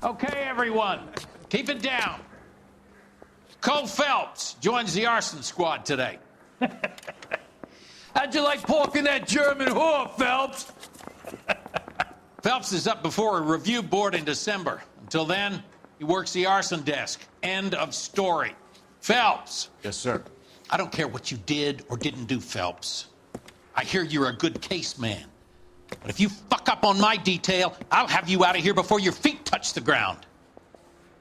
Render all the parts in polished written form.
Okay, everyone, keep it down. Cole Phelps joins the arson squad today. How'd you like porking that German whore, Phelps? Phelps is up before a review board in December. Until then, he works the arson desk. End of story. Phelps. Yes, sir. I don't care what you did or didn't do, Phelps. I hear you're a good case man. But if you fuck up on my detail, I'll have you out of here before your feet touch the ground.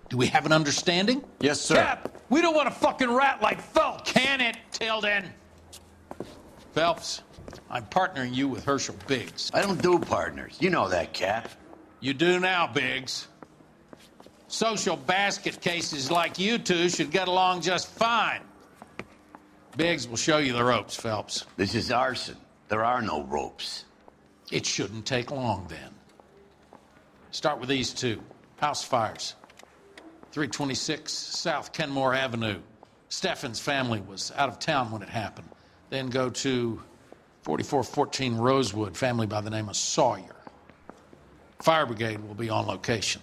Do we have an understanding? Yes, sir. Cap, we don't want a fucking rat like Phelps. Can it, Tilden? Phelps, I'm partnering you with Herschel Biggs. I don't do partners. You know that, Cap. You do now, Biggs. Social basket cases like you two should get along just fine. Biggs will show you the ropes, Phelps. This is arson. There are no ropes. It shouldn't take long, then. Start with these two. House fires. 326 South Kenmore Avenue. Steffen's family was out of town when it happened. Then go to 4414 Rosewood, family by the name of Sawyer. Fire brigade will be on location.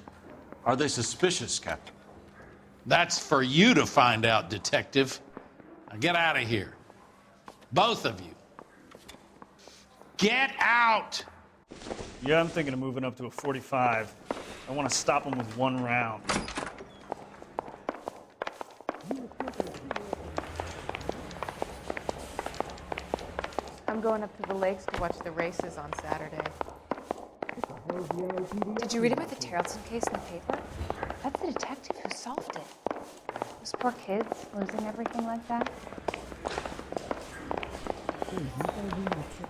Are they suspicious, Captain? That's for you to find out, detective. Now get out of here. Both of you. Get out! Yeah, I'm thinking of moving up to a 45. I want to stop him with one round. I'm going up to the lakes to watch the races on Saturday. Did you read about the Tarleton case in the paper? That's the detective who solved it. Those poor kids losing everything like that.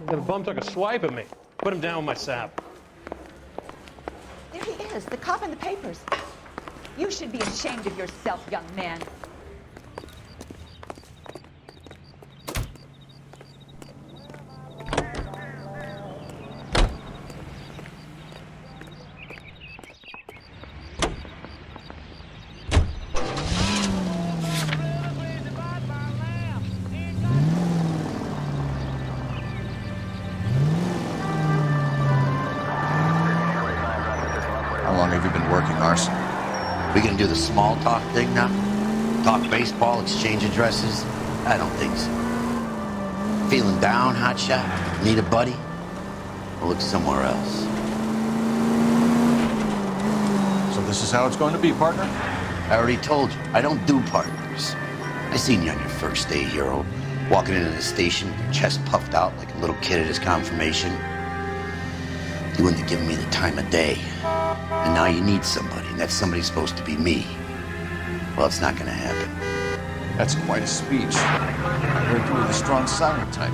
The bum took a swipe at me. Put him down with my sap. There he is, the cop in the papers. You should be ashamed of yourself, young man. How long have you been working, Arson? We gonna do the small talk thing now? Talk baseball, exchange addresses? I don't think so. Feeling down, hotshot? Need a buddy? We'll look somewhere else. So this is how it's going to be, partner? I already told you, I don't do partners. I seen you on your first day, hero. Walking into the station, your chest puffed out like a little kid at his confirmation. You wouldn't have given me the time of day. And now you need somebody, and that somebody's supposed to be me. Well, it's not gonna happen. That's quite a speech. I heard you were the strong silent type.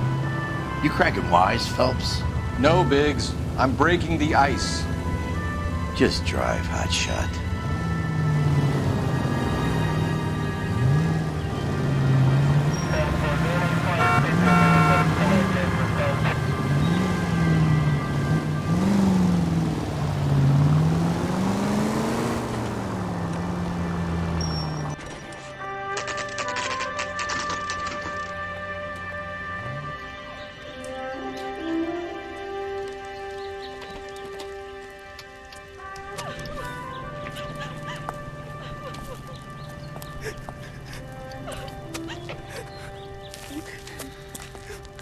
You cracking wise, Phelps? No, Biggs. I'm breaking the ice. Just drive, hotshot.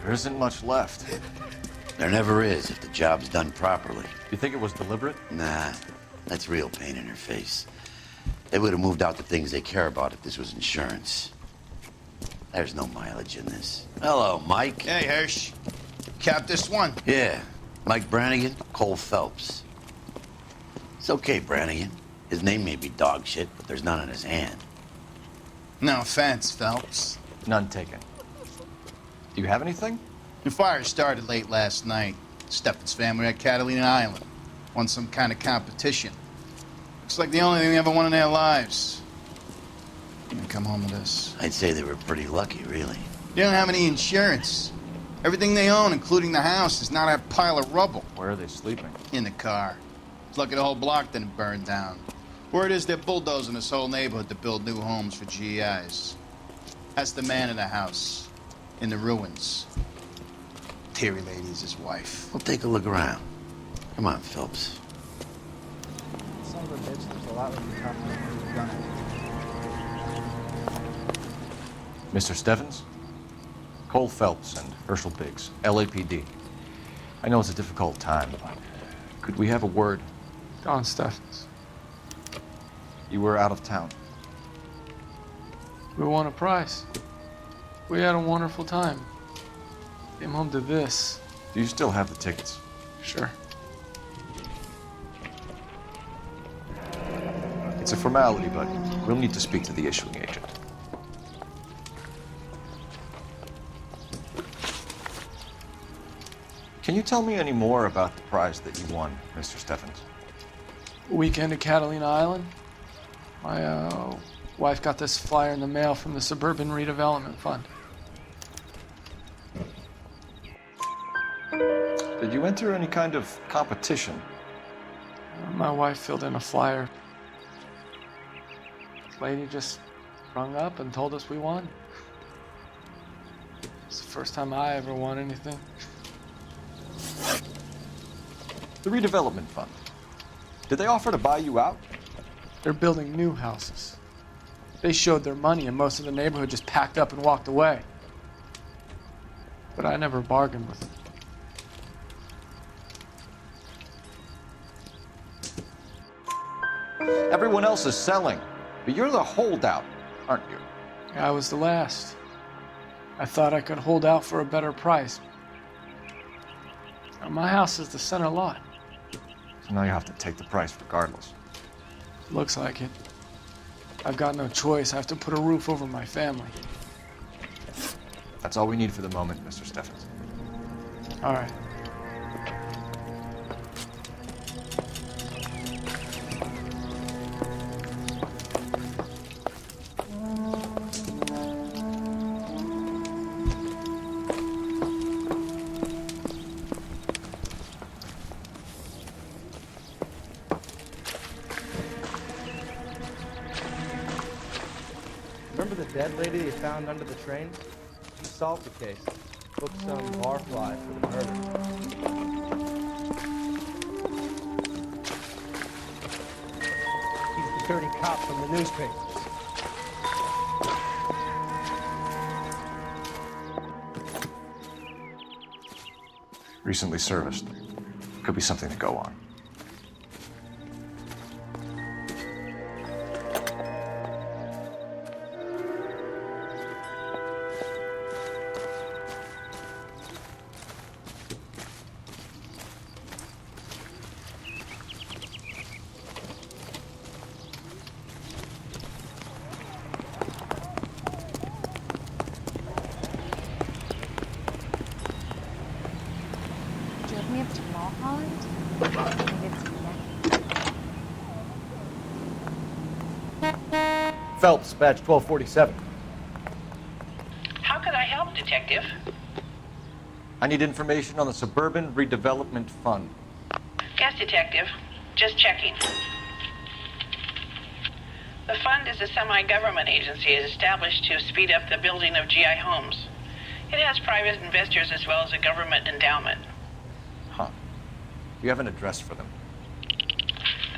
There isn't much left. There never is if the job's done properly. You think it was deliberate? Nah, that's real pain in her face. They would have moved out the things they care about if this was insurance. There's no mileage in this. Hello, Mike. Hey, Hirsch. Cap this one. Yeah, Mike Brannigan, Cole Phelps. It's okay, Brannigan. His name may be dog shit, but there's none on his hand. No offense, Phelps. None taken. Do you have anything? The fire started late last night. Steffen's family at Catalina Island. Won some kind of competition. Looks like the only thing they ever won in their lives. You come home with us. I'd say they were pretty lucky, really. They don't have any insurance. Everything they own, including the house, is now that pile of rubble. Where are they sleeping? In the car. It's lucky the whole block didn't burn down. Word is they're bulldozing this whole neighborhood to build new homes for GIs. That's the man in the house. In the ruins. Terry Lady's his wife. We'll take a look around. Come on, Phelps. of a bitch looks a lot like the cop with the gun. Mr. Steffens? Cole Phelps and Herschel Biggs, LAPD. I know it's a difficult time, but could we have a word? Don Steffens. You were out of town. We won a prize. We had a wonderful time. Came home to this. Do you still have the tickets? Sure. It's a formality, but we'll need to speak to the issuing agent. Can you tell me any more about the prize that you won, Mr. Steffens? Weekend at Catalina Island. My wife got this flyer in the mail from the Suburban Redevelopment Fund. Did you enter any kind of competition? My wife filled in a flyer. This lady just rung up and told us we won. It's the first time I ever won anything. The redevelopment fund. Did they offer to buy you out? They're building new houses. They showed their money and most of the neighborhood just packed up and walked away. But I never bargained with them. Everyone else is selling, but you're the holdout, aren't you? I was the last. I thought I could hold out for a better price. Now, my house is the center lot. So now you have to take the price regardless. Looks like it. I've got no choice. I have to put a roof over my family. That's all we need for the moment, Mr. Steffens. All right. Remember the dead lady they found under the train? She solved the case. Booked some barfly for the murder. He's the dirty cop from the newspapers. Recently serviced. Could be something to go on. Drove me up to Mulholland. Needed some neck. Phelps, badge 1247. How could I help, Detective? I need information on the Suburban Redevelopment Fund. Yes, Detective. Just checking. The fund is a semi-government agency established to speed up the building of GI homes. It has private investors as well as a government endowment. Huh. Do you have an address for them?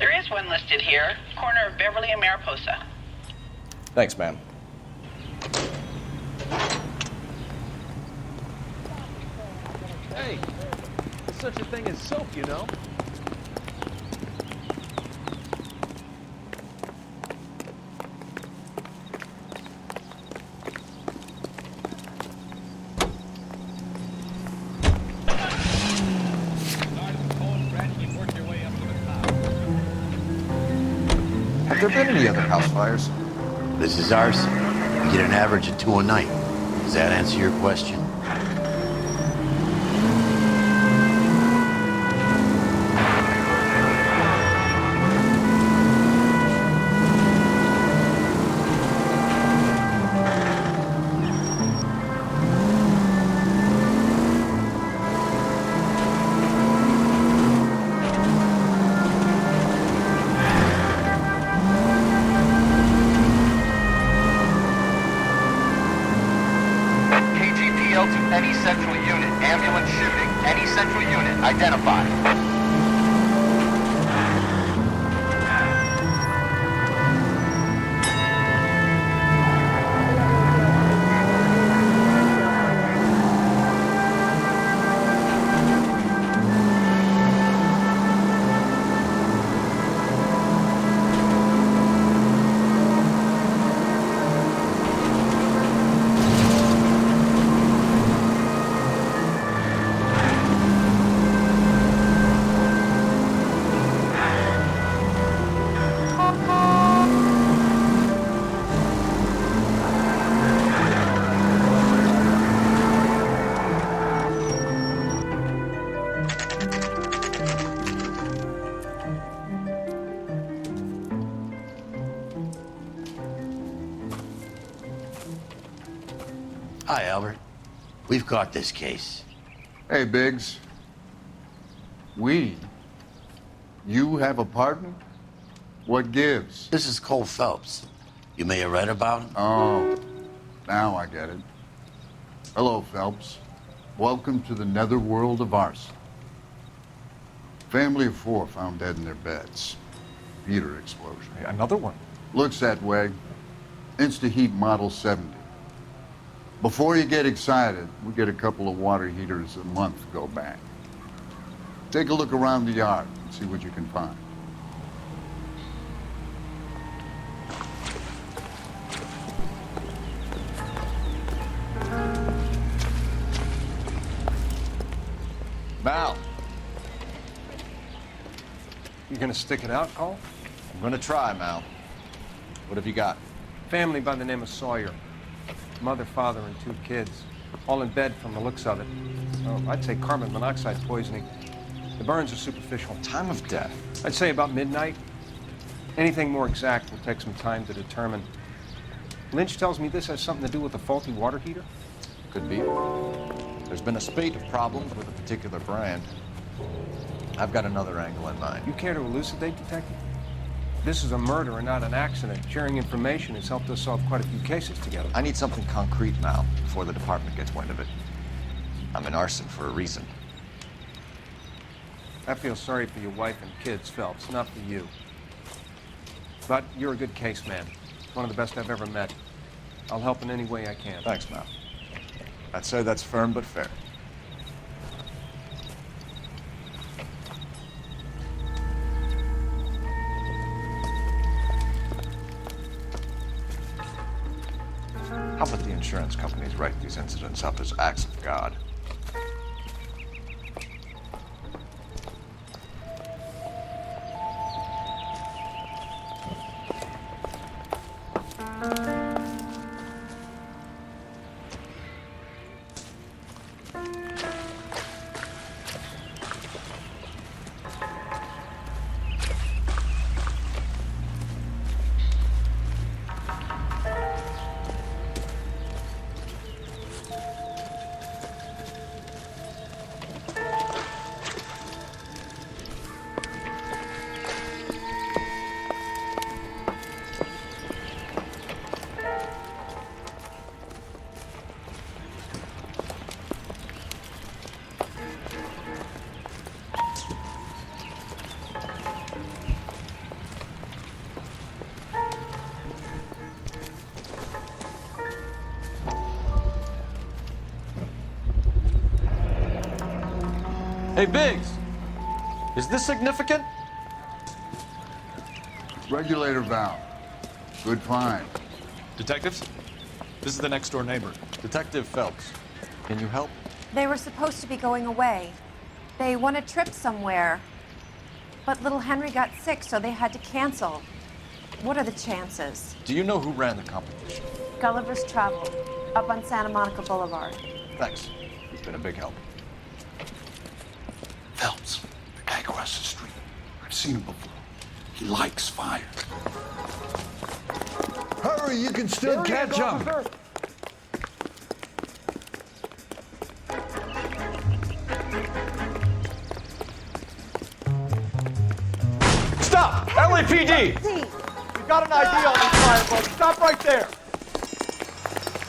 There is one listed here, corner of Beverly and Mariposa. Thanks, ma'am. Hey, there's such a thing as soap, you know? Have there been any other house fires? This is Arson. We get an average of 2 a night. Does that answer your question? Hi, Albert. We've got this case. Hey, Biggs. You have a partner? What gives? This is Cole Phelps. You may have read about him. Oh, now I get it. Hello, Phelps. Welcome to the netherworld of Arson. Family of 4 found dead in their beds. Heater explosion. Hey, another one. Looks that way. Insta-Heat Model 70. Before you get excited, we get a couple of water heaters a month go back. Take a look around the yard and see what you can find. Mal, You gonna stick it out, Cole? I'm gonna try, Mal. What have you got? Family by the name of Sawyer. Mother, father, and 2 kids. All in bed from the looks of it. So I'd say carbon monoxide poisoning. The burns are superficial. Time of death? I'd say about midnight. Anything more exact will take some time to determine. Lynch tells me this has something to do with a faulty water heater. Could be. There's been a spate of problems with a particular brand. I've got another angle in mind. You care to elucidate, Detective? This is a murder and not an accident. Sharing information has helped us solve quite a few cases together. I need something concrete, Mal, before the department gets wind of it. I'm in arson for a reason. I feel sorry for your wife and kids, Phelps, not for you. But you're a good case man. One of the best I've ever met. I'll help in any way I can. Thanks, Mal. I'd say that's firm but fair. How about the insurance companies write these incidents up as acts of God? Hey, Biggs, is this significant? Regulator valve. Good find. Detectives, this is the next door neighbor. Detective Phelps, can you help? They were supposed to be going away. They won a trip somewhere. But little Henry got sick, so they had to cancel. What are the chances? Do you know who ran the competition? Gulliver's Travel, up on Santa Monica Boulevard. Thanks. You've been a big help. Phelps, the guy across the street. I've seen him before. He likes fire. Hurry, you can still catch him. Stop! LAPD! We've got an ID on this firebug. Stop right there.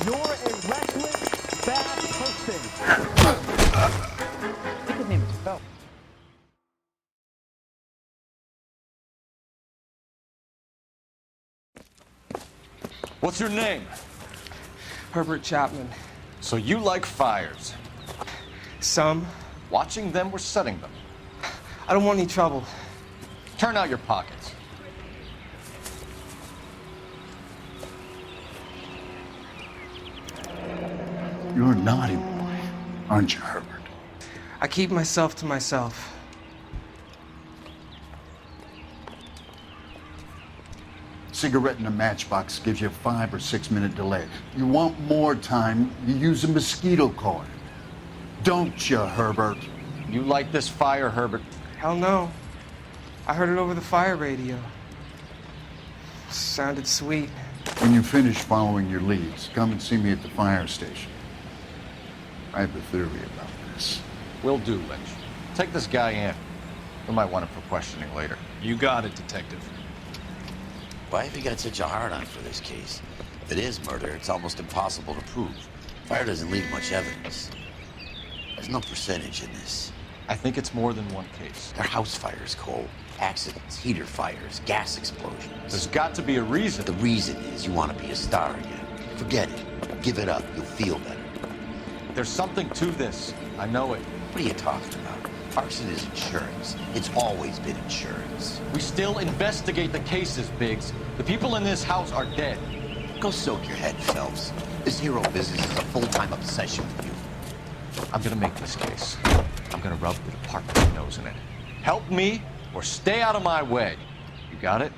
You're a reckless, bad person. I think his name is Phelps. What's your name? Herbert Chapman. So you like fires? Some. Watching them or setting them? I don't want any trouble. Turn out your pockets. You're a naughty boy, aren't you, Herbert? I keep myself to myself. Cigarette in a matchbox gives you a 5 or 6 minute delay. You want more time, you use a mosquito coil. Don't you, Herbert? You like this fire, Herbert? Hell no. I heard it over the fire radio. Sounded sweet. When you finish following your leads, come and see me at the fire station. I have a theory about this. Will do, Lynch. Take this guy in. We might want him for questioning later. You got it, Detective. Why have you got such a hard-on for this case? If it is murder, it's almost impossible to prove. Fire doesn't leave much evidence. There's no percentage in this. I think it's more than one case. They're house fires, Cole. Accidents, heater fires, gas explosions. There's got to be a reason. The reason is you want to be a star again. Forget it. Give it up. You'll feel better. There's something to this. I know it. What are you talking about? Arson is insurance. It's always been insurance. We still investigate the cases, Biggs. The people in this house are dead. Go soak your head, Phelps. This hero business is a full-time obsession with you. I'm gonna make this case. I'm gonna rub the department's nose in it. Help me or stay out of my way. You got it?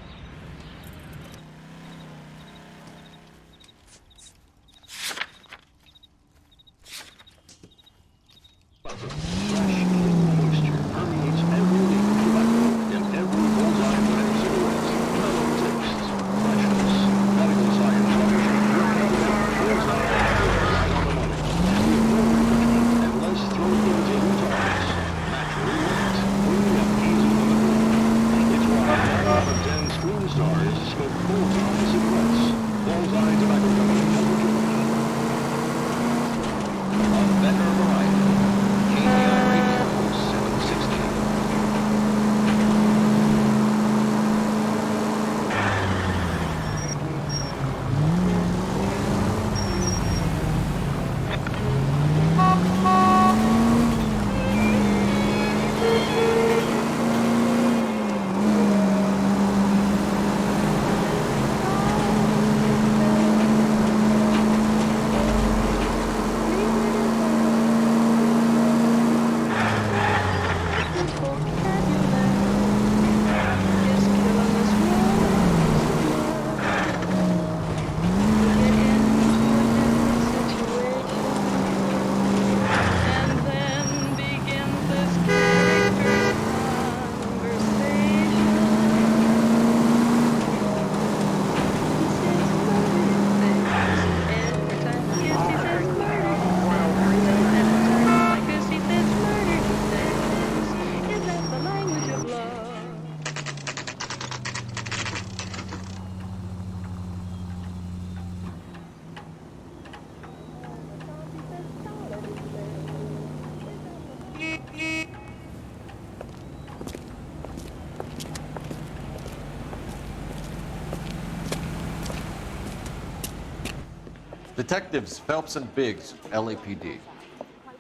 Detectives Phelps and Biggs, LAPD.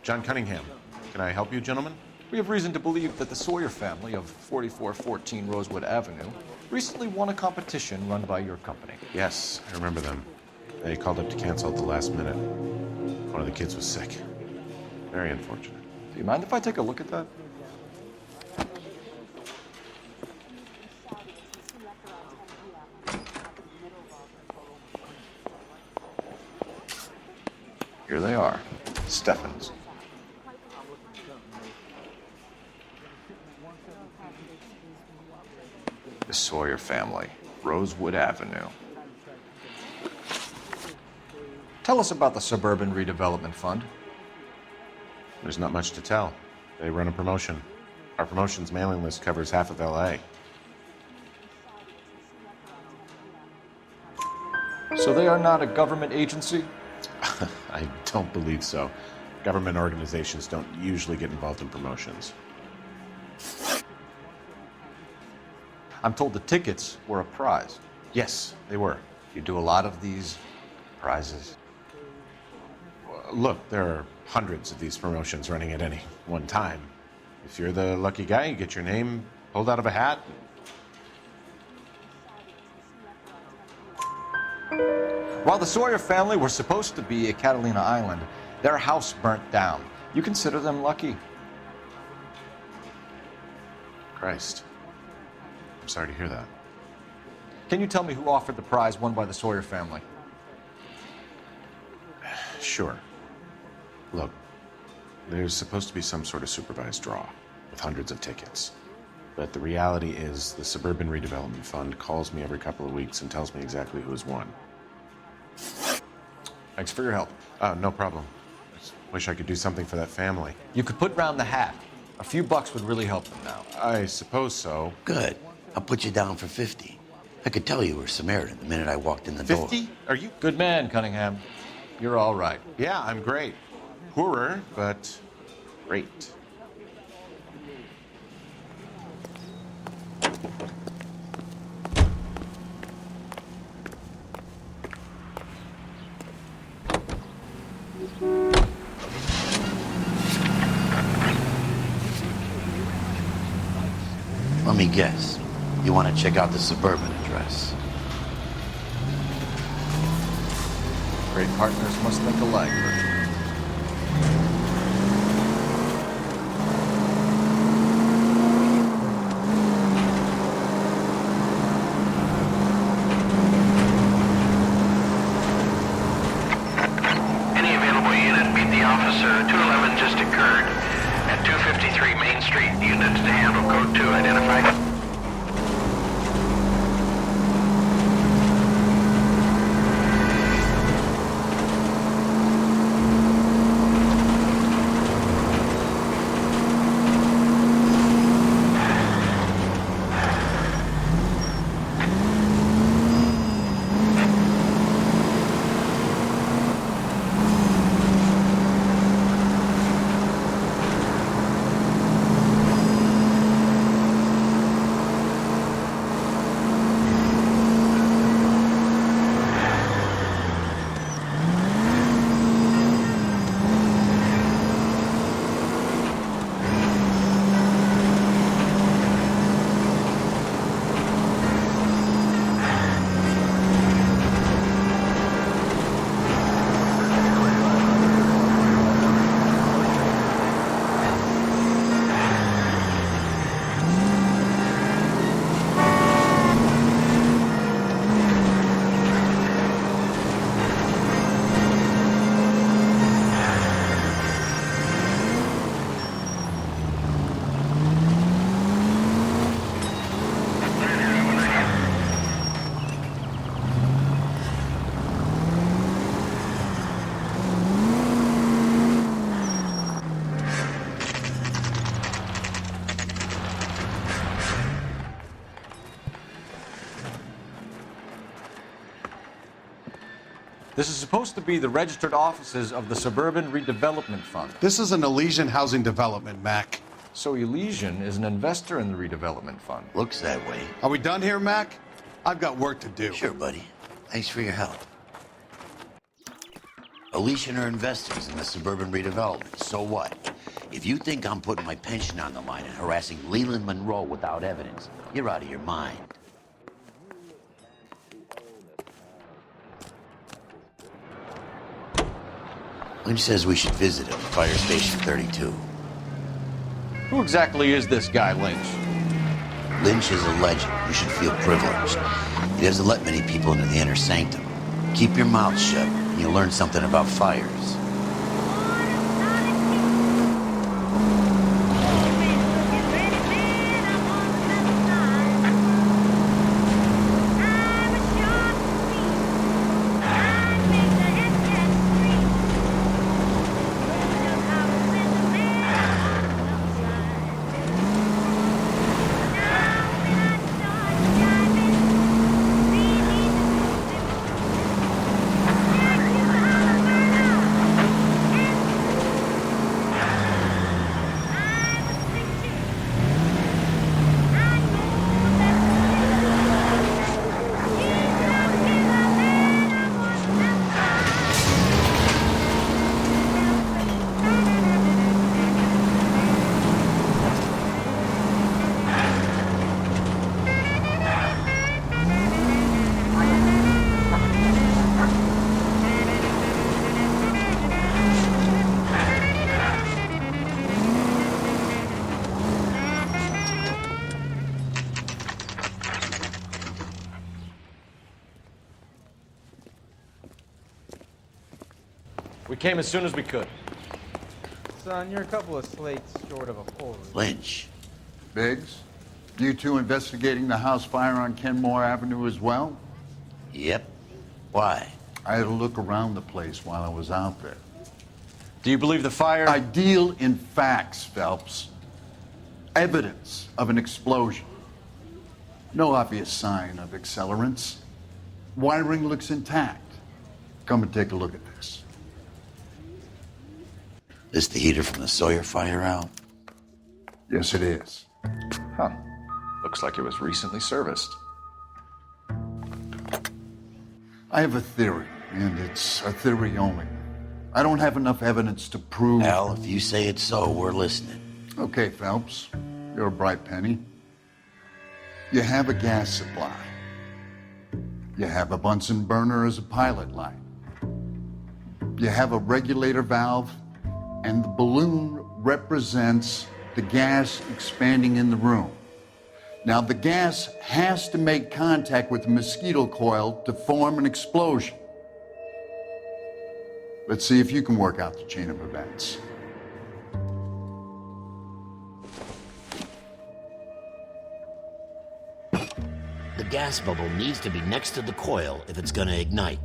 John Cunningham. Can I help you, gentlemen? We have reason to believe that the Sawyer family of 4414 Rosewood Avenue recently won a competition run by your company. Yes, I remember them. They called up to cancel at the last minute. One of the kids was sick. Very unfortunate. Do you mind if I take a look at that? Here they are. Steffens. The Sawyer family, Rosewood Avenue. Tell us about the Suburban Redevelopment Fund. There's not much to tell. They run a promotion. Our promotion's mailing list covers half of LA. So they are not a government agency? I don't believe so. Government organizations don't usually get involved in promotions. I'm told the tickets were a prize. Yes, they were. You do a lot of these prizes? Look, there are hundreds of these promotions running at any one time. If you're the lucky guy, you get your name pulled out of a hat. While the Sawyer family were supposed to be at Catalina Island, their house burnt down. You consider them lucky? Christ. I'm sorry to hear that. Can you tell me who offered the prize won by the Sawyer family? Sure. Look, there's supposed to be some sort of supervised draw with hundreds of tickets. But the reality is the Suburban Redevelopment Fund calls me every couple of weeks and tells me exactly who has won. Thanks for your help. No problem. Wish I could do something for that family. You could put round the hat. A few bucks would really help them now. I suppose so. Good. I'll put you down for 50. I could tell you were Samaritan the minute I walked in the door. 50? Are you? Good man, Cunningham. You're all right. Yeah, I'm great. Poorer, but great. Let me guess. You want to check out the suburban address? Great partners must think alike, Bertrand. Any available unit, meet the officer. 211 just occurred at 253 Main Street. Unit to handle code 2 identified. This is supposed to be the registered offices of the Suburban Redevelopment Fund. This is an Elysian housing development, Mac. So Elysian is an investor in the redevelopment fund. Looks that way. Are we done here, Mac? I've got work to do. Sure, buddy. Thanks for your help. Elysian are investors in the suburban redevelopment. So what? If you think I'm putting my pension on the line and harassing Leland Monroe without evidence, you're out of your mind. Lynch says we should visit him at Fire Station 32. Who exactly is this guy, Lynch? Lynch is a legend. You should feel privileged. He doesn't let many people into the inner sanctum. Keep your mouth shut, and you'll learn something about fires. We came as soon as we could. Son, you're a couple of slates short of a pull. Lynch. Biggs, you two investigating the house fire on Kenmore Avenue as well? Yep. Why? I had a look around the place while I was out there. Do you believe the fire? I deal in facts, Phelps. Evidence of an explosion. No obvious sign of accelerants. Wiring looks intact. Come and take a look at this. This the heater from the Sawyer fire out? Yes, it is. Huh. Looks like it was recently serviced. I have a theory, and it's a theory only. I don't have enough evidence to prove... Al, if you say it's so, we're listening. Okay, Phelps. You're a bright penny. You have a gas supply. You have a Bunsen burner as a pilot light. You have a regulator valve, and the balloon represents the gas expanding in the room. Now, the gas has to make contact with the mosquito coil to form an explosion. Let's see if you can work out the chain of events. The gas bubble needs to be next to the coil if it's gonna ignite.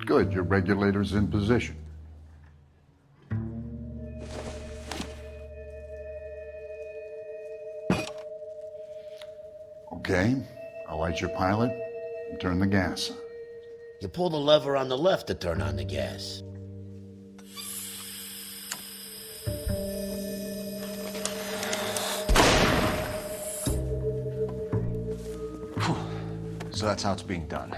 Good, your regulator's in position. Okay, I'll light your pilot and turn the gas on. You pull the lever on the left to turn on the gas. So that's how it's being done.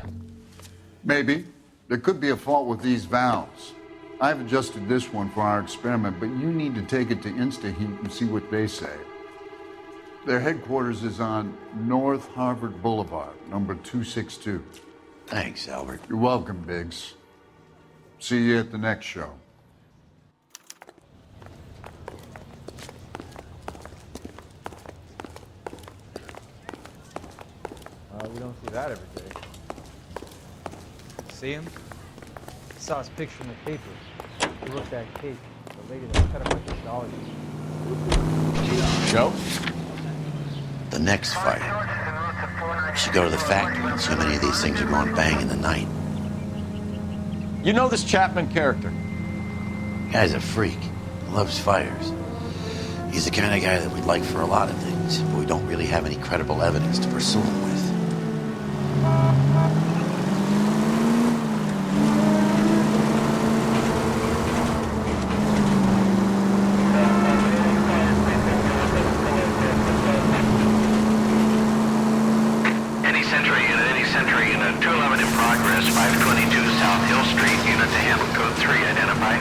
Maybe. There could be a fault with these valves. I've adjusted this one for our experiment, but you need to take it to InstaHeat and see what they say. Their headquarters is on North Harvard Boulevard, number 262. Thanks, Albert. You're welcome, Biggs. See you at the next show. We don't see that every day. See him? Saw his picture in the papers. He looked at Kate, the lady that cut him like a dollar. Joe? The next fire. We should go to the factory and see how many of these things are going bang in the night. You know this Chapman character? Guy's a freak. Loves fires. He's the kind of guy that we'd like for a lot of things, but we don't really have any credible evidence to pursue him with. Any Century Unit, 211 in progress, 522 South Hill Street, unit to handle code 3, identify.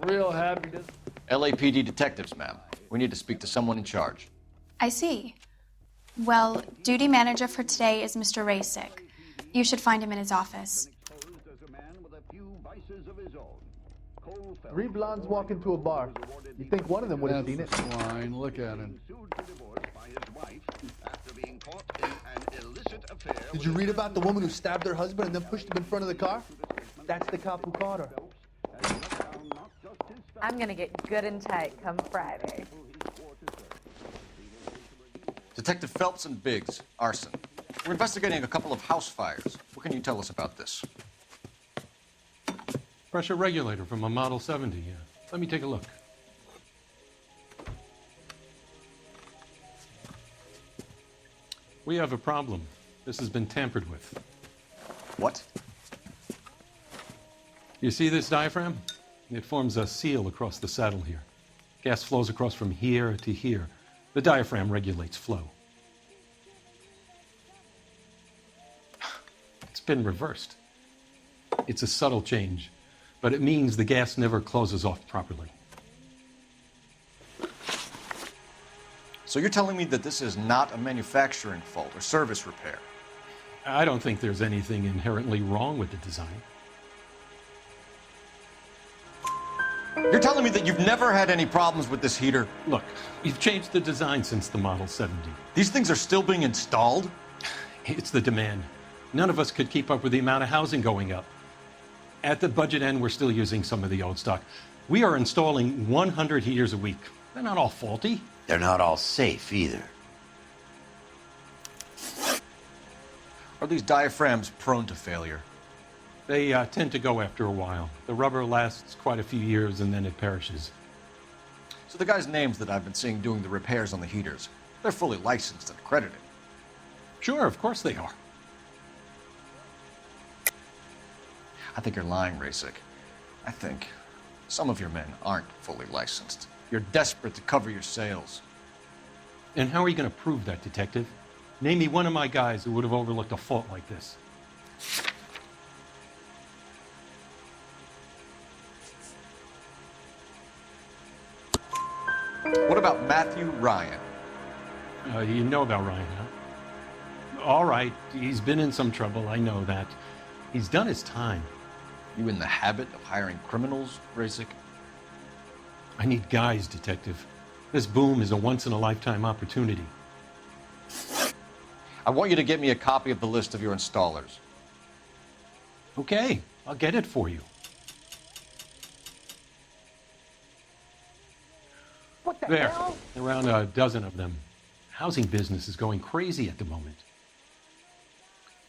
Real happy to... LAPD detectives, ma'am. We need to speak to someone in charge. I see. Well, duty manager for today is Mr. Rasick. You should find him in his office. Three blondes walk into a bar. You think one of them would have seen it? Fine, look at him. Did you read about the woman who stabbed her husband and then pushed him in front of the car? That's the cop who caught her. I'm gonna get good and tight come Friday. Detective Phelps and Biggs, Arson. We're investigating a couple of house fires. What can you tell us about this? Pressure regulator from a Model 70, yeah. Let me take a look. We have a problem. This has been tampered with. What? You see this diaphragm? It forms a seal across the saddle here. Gas flows across from here to here. The diaphragm regulates flow. It's been reversed. It's a subtle change, but it means the gas never closes off properly. So you're telling me that this is not a manufacturing fault or service repair? I don't think there's anything inherently wrong with the design. You're telling me that you've never had any problems with this heater? Look, we've changed the design since the Model 70. These things are still being installed? It's the demand. None of us could keep up with the amount of housing going up. At the budget end, we're still using some of the old stock. We are installing 100 heaters a week. They're not all faulty. They're not all safe either. Are these diaphragms prone to failure? They tend to go after a while. The rubber lasts quite a few years and then it perishes. So the guys' names that I've been seeing doing the repairs on the heaters, they're fully licensed and accredited. Sure, of course they are. I think you're lying, Racek. I think some of your men aren't fully licensed. You're desperate to cover your sales. And how are you going to prove that, Detective? Name me one of my guys who would have overlooked a fault like this. What about Matthew Ryan? You know about Ryan, huh? All right, he's been in some trouble, I know that. He's done his time. You in the habit of hiring criminals, Racek? I need guys, Detective. This boom is a once-in-a-lifetime opportunity. I want you to get me a copy of the list of your installers. Okay, I'll get it for you. What the There, hell? around a dozen of them. Housing business is going crazy at the moment.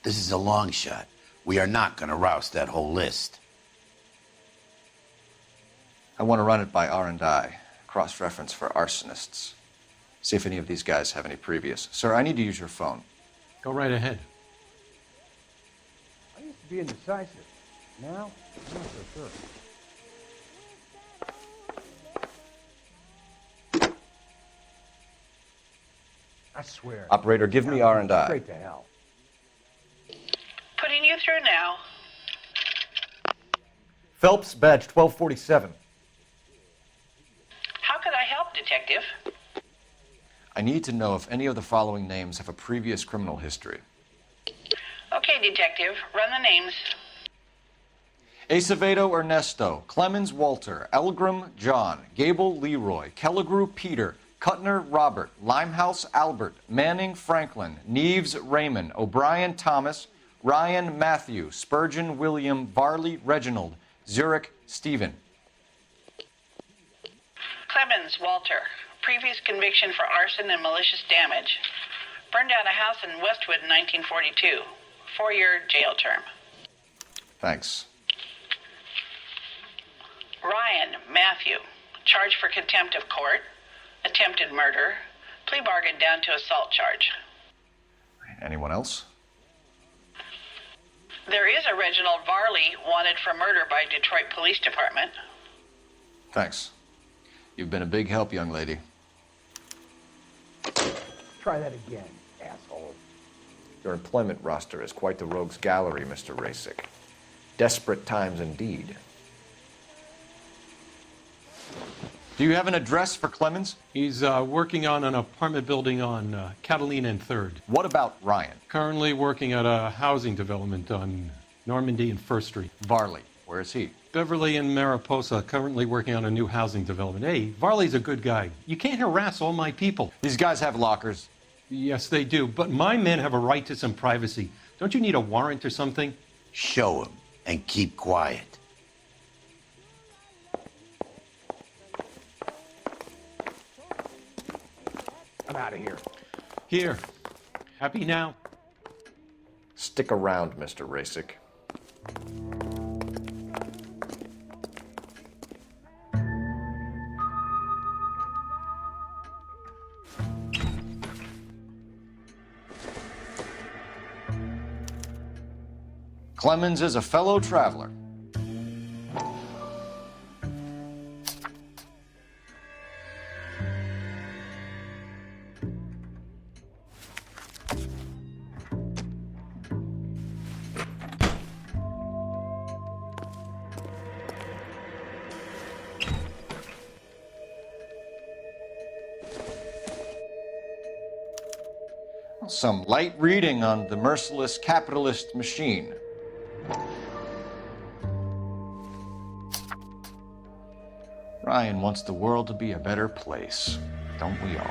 This is a long shot. We are not going to roust that whole list. I want to run it by R&I, cross-reference for arsonists. See if any of these guys have any previous. Sir, I need to use your phone. Go right ahead. I used to be indecisive. Now, I'm not so sure. I swear. Operator, give me R&I. Straight to hell. Putting you through now. Phelps, badge 1247. How could I help, Detective? I need to know if any of the following names have a previous criminal history. Okay, Detective, run the names. Acevedo Ernesto, Clemens Walter, Elgram John, Gable Leroy, Kelligrew Peter, Kuttner Robert, Limehouse Albert, Manning Franklin, Neves Raymond, O'Brien Thomas, Ryan Matthew, Spurgeon William, Varley Reginald, Zurich Stephen. Clemens Walter. Previous conviction for arson and malicious damage. Burned down a house in Westwood in 1942. 4-year jail term. Thanks. Ryan Matthew. Charged for contempt of court. Attempted murder. Plea bargain down to assault charge. Anyone else? There is a Reginald Varley wanted for murder by Detroit Police Department. Thanks. You've been a big help, young lady. Try that again, asshole. Your employment roster is quite the rogues gallery, Mr. Racek. Desperate times indeed. Do you have an address for Clemens? He's working on an apartment building on Catalina and 3rd. What about Ryan? Currently working at a housing development on Normandy and 1st Street. Varley, where is he? Beverly and Mariposa, currently working on a new housing development. Hey, Varley's a good guy. You can't harass all my people. These guys have lockers. Yes, they do, but my men have a right to some privacy. Don't you need a warrant or something? Show him and keep quiet. I'm out of here. Here. Happy now? Stick around, Mr. Racek. Clemens is a fellow traveler. Some light reading on the merciless capitalist machine. Ryan wants the world to be a better place, don't we all?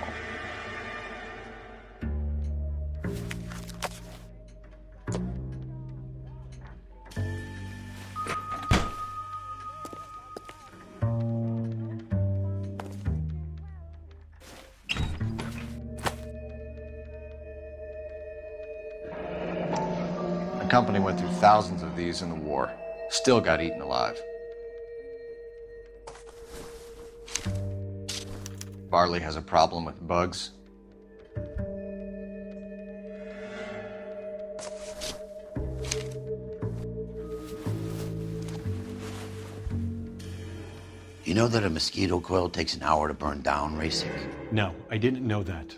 The company went through thousands of these in the war. Still got eaten alive. Barley has a problem with bugs. You know that a mosquito coil takes an hour to burn down, Racing? No, I didn't know that.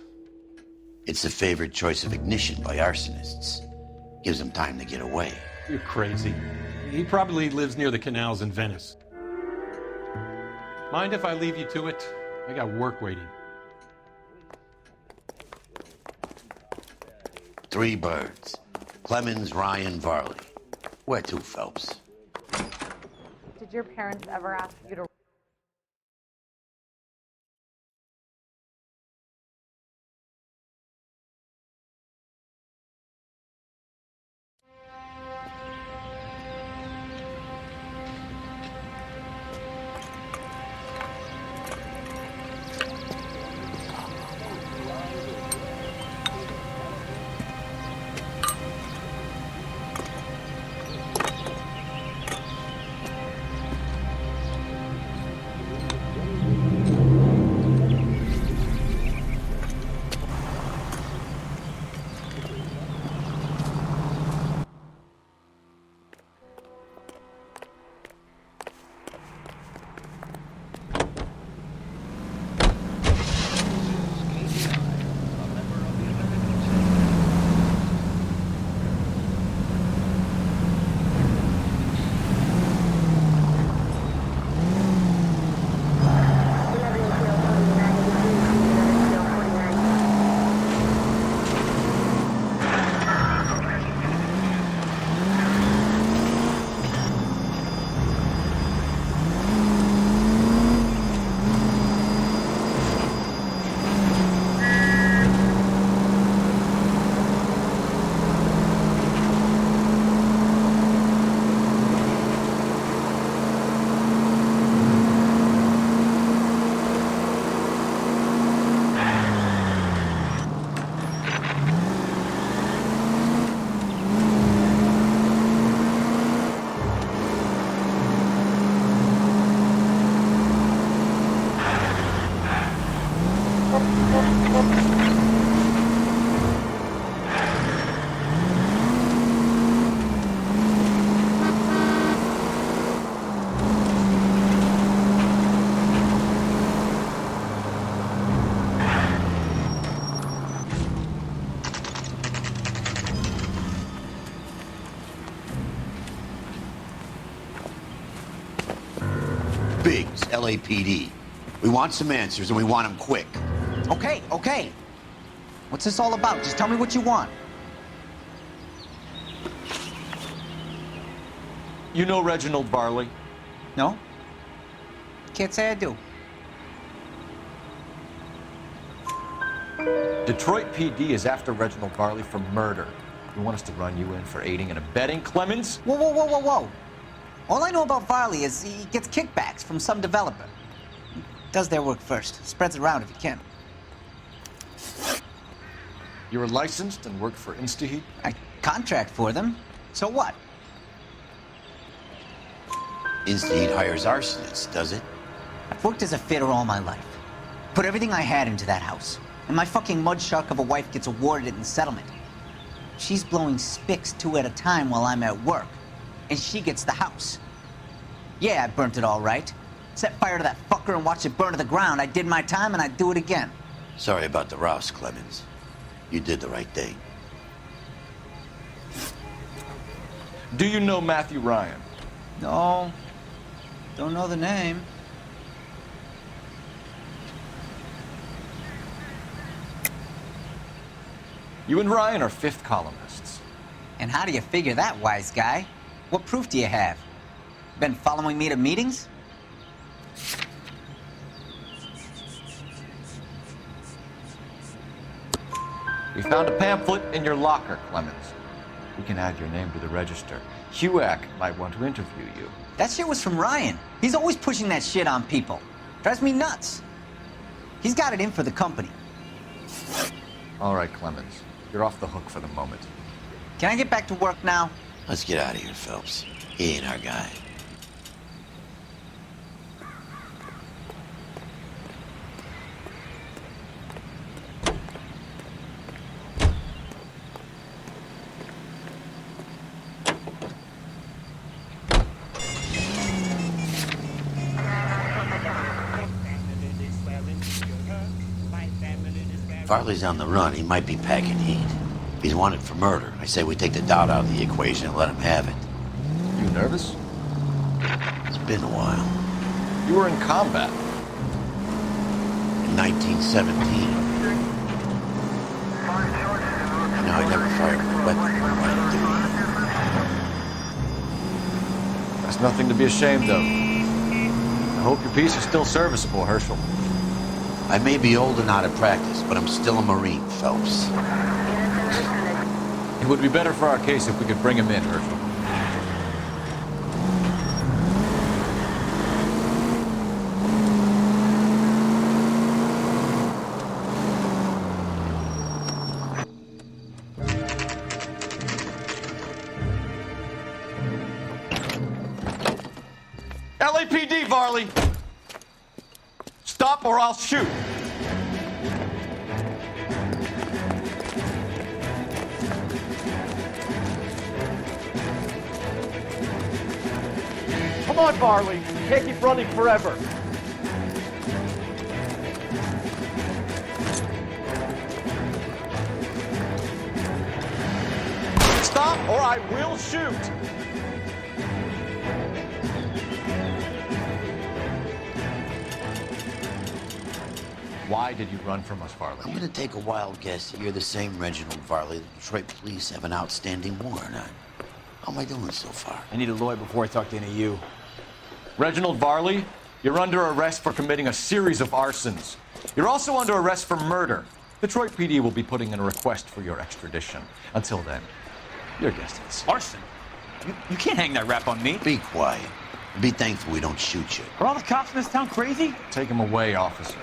It's the favored choice of ignition by arsonists. Gives them time to get away. You're crazy. He probably lives near the canals in Venice. Mind if I leave you to it? I got work waiting. 3 birds. Clemens, Ryan, Varley. Where to, Phelps? Did your parents ever ask you to? Biggs, LAPD. We want some answers, and we want them quick. Okay, okay. What's this all about? Just tell me what you want. You know Reginald Barley? No? Can't say I do. Detroit PD is after Reginald Barley for murder. You want us to run you in for aiding and abetting Clemens? Whoa, whoa, whoa, whoa, whoa. All I know about Varley is he gets kickbacks from some developer. He does their work first, spreads it around if he can. You were licensed and worked for InstaHeat? I contract for them. So what? InstaHeat hires arsonists, does it? I've worked as a fitter all my life. Put everything I had into that house. And my fucking mud shark of a wife gets awarded it in settlement. She's blowing spics 2 at a time while I'm at work. and she gets the house. Yeah, I burnt it all right. Set fire to that fucker and watched it burn to the ground. I did my time, and I'd do it again. Sorry about the rouse, Clemens. You did the right thing. Do you know Matthew Ryan? No, don't know the name. You and Ryan are fifth columnists. And how do you figure that, wise guy? What proof do you have? Been following me to meetings? We found a pamphlet in your locker, Clemens. We can add your name to the register. HUAC might want to interview you. That shit was from Ryan. He's always pushing that shit on people. Drives me nuts. He's got it in for the company. All right, Clemens. You're off the hook for the moment. Can I get back to work now? Let's get out of here, Phelps. He ain't our guy. Farley's on the run. He might be packing heat. He's wanted for murder. I say we take the doubt out of the equation and let him have it. You nervous? It's been a while. You were in combat. In 1917. No, I never fired a weapon while on duty. That's nothing to be ashamed of. I hope your piece is still serviceable, Herschel. I may be old and out of practice, but I'm still a Marine, Phelps. It would be better for our case if we could bring him in, Herschel. LAPD, Varley! Stop or I'll shoot! Come on, Varley. You can't keep running forever. Stop or I will shoot! Why did you run from us, Varley? I'm gonna take a wild guess that you're the same Reginald Varley the Detroit police have an outstanding warrant on. How am I doing so far? I need a lawyer before I talk to any of you. Reginald Varley, you're under arrest for committing a series of arsons. You're also under arrest for murder. Detroit PD will be putting in a request for your extradition. Until then, your guest is. Arson? You can't hang that rap on me. Be quiet. Be thankful we don't shoot you. Are all the cops in this town crazy? Take him away, officer.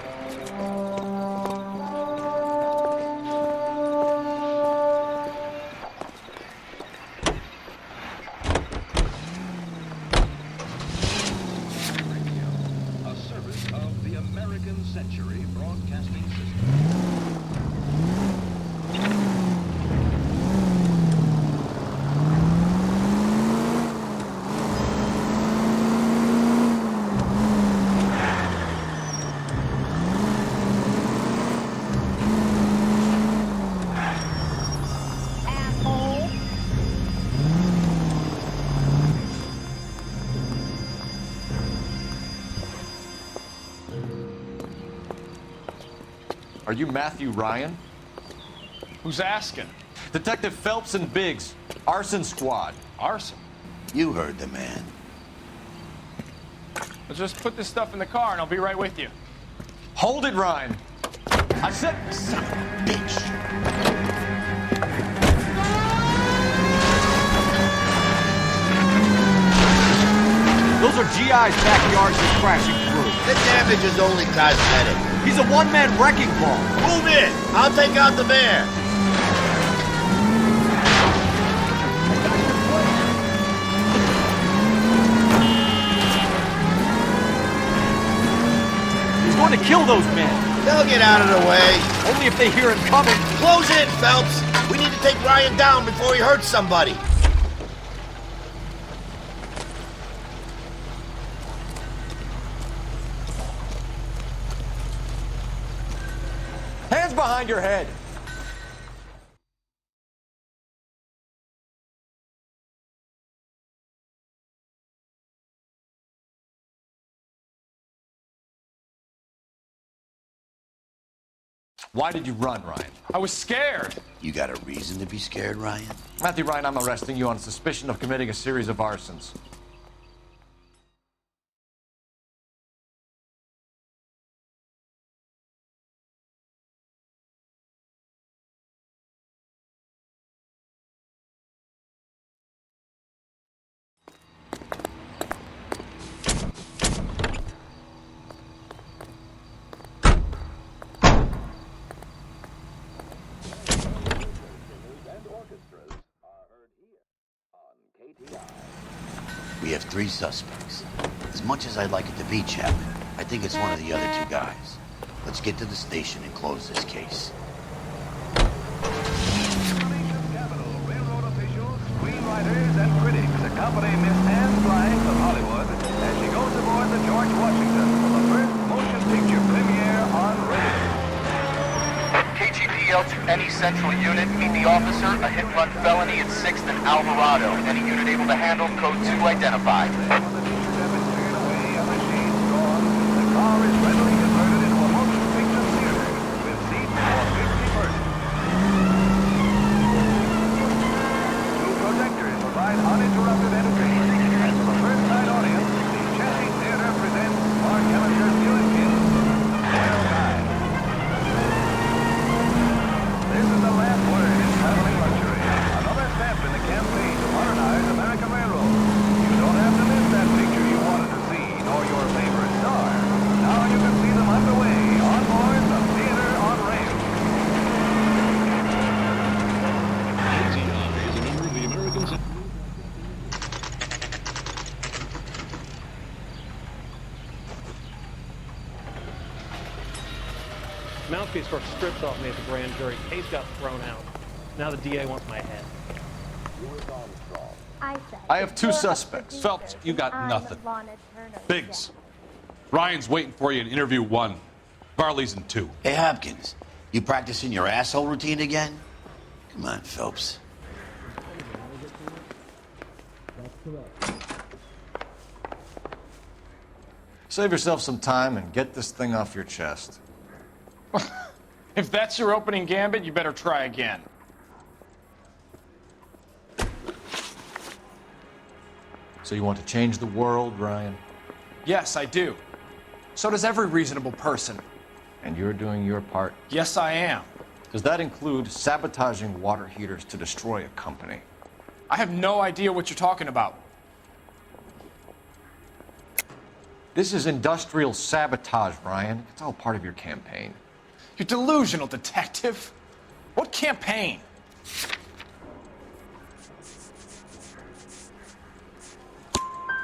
Are you Matthew Ryan? Who's asking? Detective Phelps and Biggs, Arson Squad. Arson? You heard the man. Let's just put this stuff in the car and I'll be right with you. Hold it, Ryan. I said... Son of a bitch. Those are GI's backyards he's crashing through. The damage is only cosmetic. He's a one-man wrecking ball. Move in! I'll take out the bear. He's going to kill those men. They'll get out of the way. Only if they hear him coming. Close in, Phelps. We need to take Ryan down before he hurts somebody. behind your head. Why did you run, Ryan? I was scared. You got a reason to be scared, Ryan? Matthew Ryan, I'm arresting you on suspicion of committing a series of arsons. We have 3 suspects. As much as I'd like it to be Chapman, I think it's one of the other 2 guys. Let's get to the station and close this case. Screenwriters and critics accompany Miss Anne Blank of Hollywood as she goes aboard the George Washington for the first motion picture premiere on radio. KGPL to any central unit. Meet the officer, a hit-run felony at 6th and Alvarado. Any unit able to handle, code 2 identified. The car is readily converted into a motion picture theater with seats for 50 persons. 2 projectors provide uninterrupted entertainment, and for the first night audience, the Chelsea Theater presents Mark Ellis's newest hit, Well Guy. This is the last word in traveling luxury. Another step in the campaign to modernize American Railroad. You don't have to miss that picture you wanted to see, nor your favorite star. Now you can see them underway on board the Theater on Rail. Mouthpiece sort of stripped off me at the grand jury. Case got thrown out. Now the DA wants my head. I have 2 suspects. Phelps, you got nothing. Biggs, Ryan's waiting for you in interview 1. Varley's in 2. Hey, Hopkins, you practicing your asshole routine again? Come on, Phelps. Save yourself some time and get this thing off your chest. If that's your opening gambit, you better try again. So you want to change the world, Ryan? Yes, I do. So does every reasonable person. And you're doing your part? Yes, I am. Does that include sabotaging water heaters to destroy a company? I have no idea what you're talking about. This is industrial sabotage, Ryan. It's all part of your campaign. You're delusional, detective. What campaign?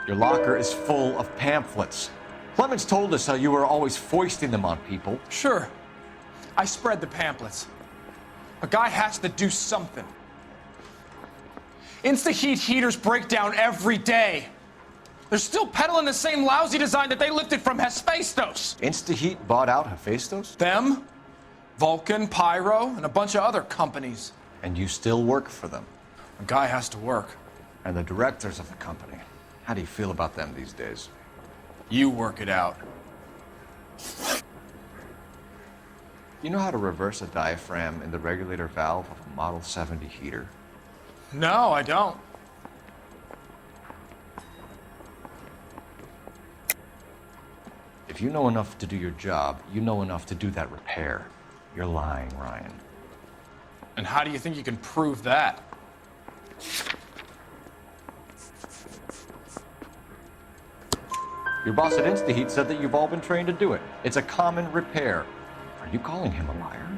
Your locker is full of pamphlets. Clemens told us how you were always foisting them on people. Sure. I spread the pamphlets. A guy has to do something. Insta-heat heaters break down every day. They're still peddling the same lousy design that they lifted from Hephaestus. Insta-heat bought out Hephaestus? Them, Vulcan, Pyro, and a bunch of other companies. And you still work for them? A guy has to work. And the directors of the company, how do you feel about them these days? You work it out. You know how to reverse a diaphragm in the regulator valve of a Model 70 heater? No, I don't. If you know enough to do your job, you know enough to do that repair. You're lying, Ryan. And how do you think you can prove that? Your boss at InstaHeat said that you've all been trained to do it. It's a common repair. Are you calling him a liar?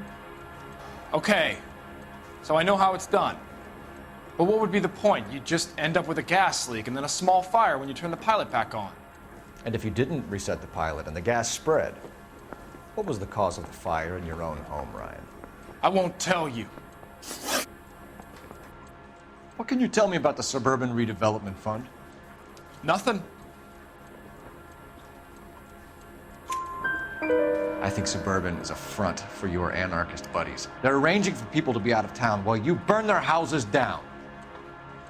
Okay, so I know how it's done. But what would be the point? You'd just end up with a gas leak and then a small fire when you turn the pilot back on. And if you didn't reset the pilot and the gas spread, what was the cause of the fire in your own home, Ryan? I won't tell you. What can you tell me about the Suburban Redevelopment Fund? Nothing. I think Suburban is a front for your anarchist buddies. They're arranging for people to be out of town while you burn their houses down.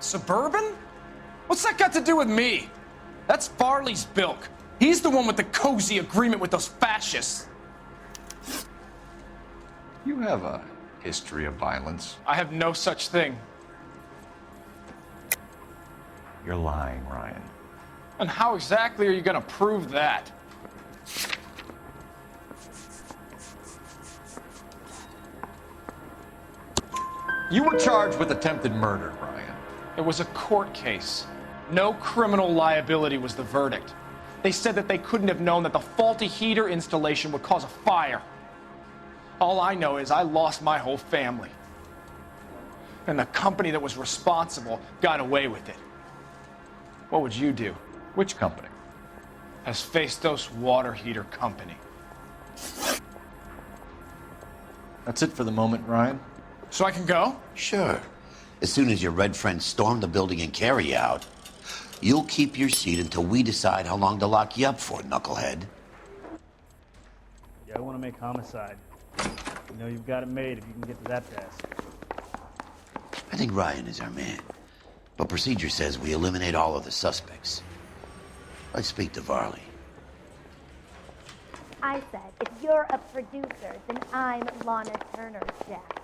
Suburban? What's that got to do with me? That's Farley's bilk. He's the one with the cozy agreement with those fascists. You have a history of violence. I have no such thing. You're lying, Ryan. And how exactly are you gonna prove that? You were charged with attempted murder, Ryan. It was a court case. No criminal liability was the verdict. They said that they couldn't have known that the faulty heater installation would cause a fire. All I know is I lost my whole family. And the company that was responsible got away with it. What would you do? Which company? Hephaestus Water Heater Company. That's it for the moment, Ryan. So I can go? Sure. As soon as your red friends storm the building and carry you out, you'll keep your seat until we decide how long to lock you up for, knucklehead. Yeah, I want to make homicide. You know you've got it made if you can get to that pass. I think Ryan is our man. But procedure says we eliminate all of the suspects. Let's speak to Varley. I said, if you're a producer, then I'm Lana Turner, Jack.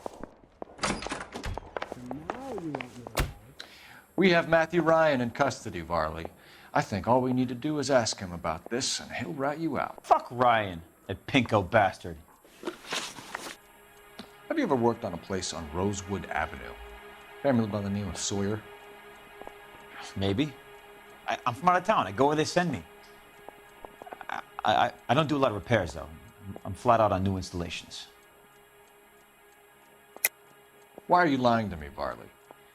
We have Matthew Ryan in custody, Varley. I think all we need to do is ask him about this, and he'll rat you out. Fuck Ryan, that pinko bastard. Have you ever worked on a place on Rosewood Avenue? Family by the name of Sawyer? Maybe. I'm from out of town. I go where they send me. I don't do a lot of repairs, though. I'm flat out on new installations. Why are you lying to me, Varley?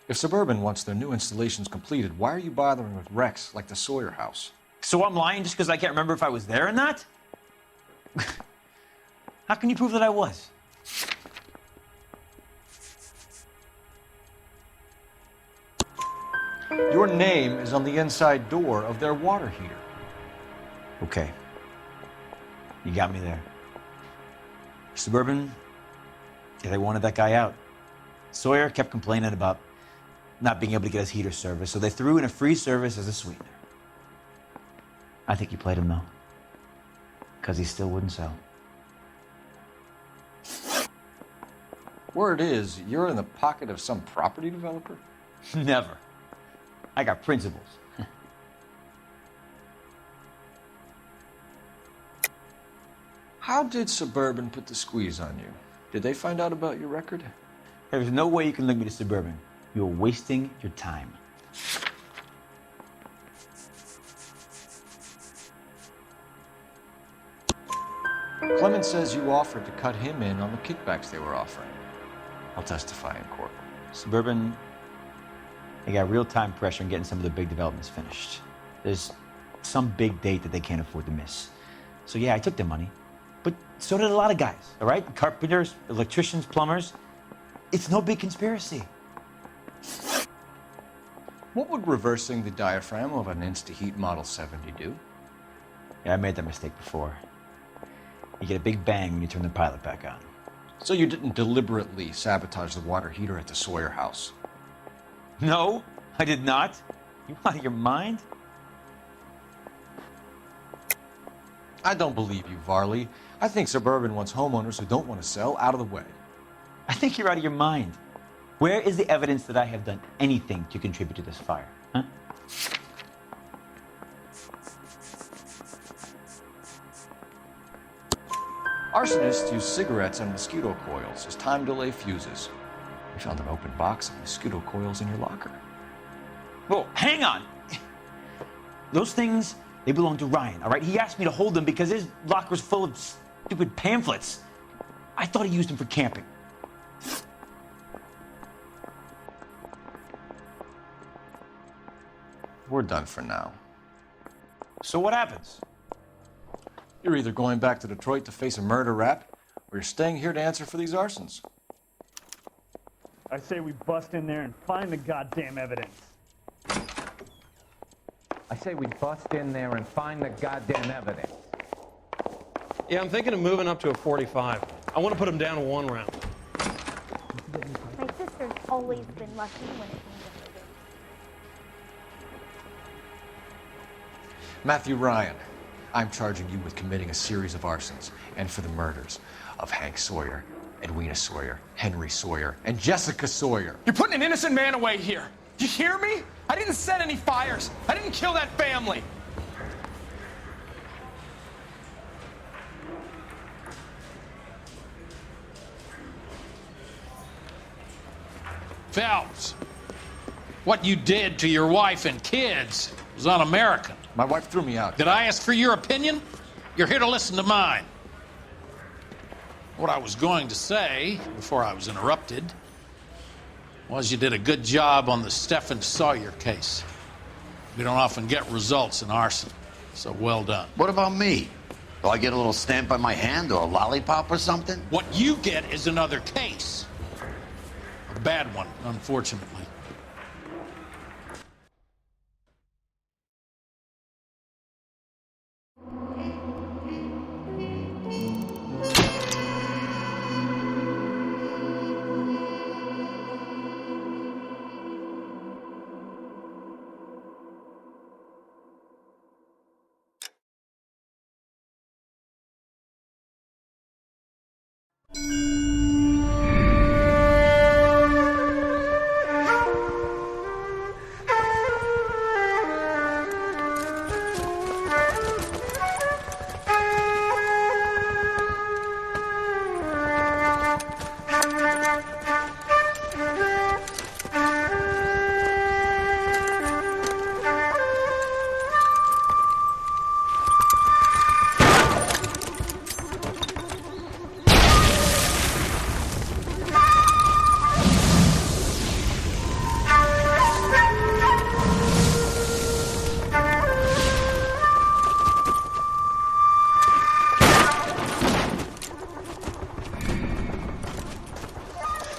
If Suburban wants their new installations completed, why are you bothering with wrecks like the Sawyer house? So I'm lying just because I can't remember if I was there or not? How can you prove that I was? Your name is on the inside door of their water heater. Okay. You got me there. Suburban, yeah, they wanted that guy out. Sawyer kept complaining about not being able to get his heater service, so they threw in a free service as a sweetener. I think he played him, though, because he still wouldn't sell. Word is, you're in the pocket of some property developer? Never. I got principles. How did Suburban put the squeeze on you? Did they find out about your record? There's no way you can link me to Suburban. You're wasting your time. Clemens says you offered to cut him in on the kickbacks they were offering. I'll testify in court. Suburban, they got real-time pressure on getting some of the big developments finished. There's some big date that they can't afford to miss. So yeah, I took their money. But so did a lot of guys, all right? Carpenters, electricians, plumbers. It's no big conspiracy. What would reversing the diaphragm of an Insta-Heat Model 70 do? Yeah, I made that mistake before. You get a big bang when you turn the pilot back on. So you didn't deliberately sabotage the water heater at the Sawyer house? No, I did not. You out of your mind? I don't believe you, Varley. I think Suburban wants homeowners who don't want to sell out of the way. I think you're out of your mind. Where is the evidence that I have done anything to contribute to this fire? Huh? Arsonists use cigarettes and mosquito coils as time delay fuses. We found an open box of mosquito coils in your locker. Whoa, hang on! Those things, they belong to Ryan, all right? He asked me to hold them because his locker's full of stupid pamphlets. I thought he used them for camping. We're done for now. So what happens? You're either going back to Detroit to face a murder rap, or you're staying here to answer for these arsons. I say we bust in there and find the goddamn evidence. I say we bust in there and find the goddamn evidence. Yeah, I'm thinking of moving up to a 45. I want to put him down to 1 round. My sister's always been lucky when it comes to her. Matthew Ryan, I'm charging you with committing a series of arsons and for the murders of Hank Sawyer, Edwina Sawyer, Henry Sawyer, and Jessica Sawyer. You're putting an innocent man away here. You hear me? I didn't set any fires. I didn't kill that family. Phelps, what you did to your wife and kids was un-American. My wife threw me out. Did I ask for your opinion? You're here to listen to mine. What I was going to say, before I was interrupted, was you did a good job on the Stephen Sawyer case. We don't often get results in arson, so well done. What about me? Do I get a little stamp on my hand or a lollipop or something? What you get is another case. A bad one, unfortunately.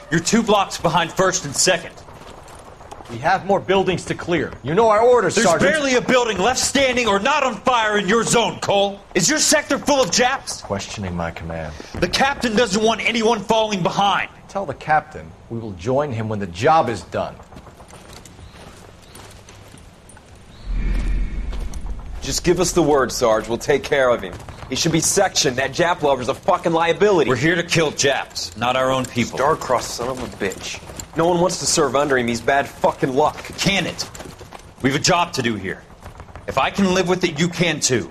You're 2 blocks behind 1st and 2nd. We have more buildings to clear. You know our orders, There's Sergeant. barely a building left standing or not on fire in your zone, Cole. Is your sector full of Japs? Questioning my command. The captain doesn't want anyone falling behind. Tell the captain we will join him when the job is done. Just give us the word, Sarge. We'll take care of him. He should be sectioned. That Jap lover's a fucking liability. We're here to kill Japs, not our own people. Star-crossed son of a bitch. No one wants to serve under him. He's bad fucking luck. Can it? We've a job to do here. If I can live with it, you can too.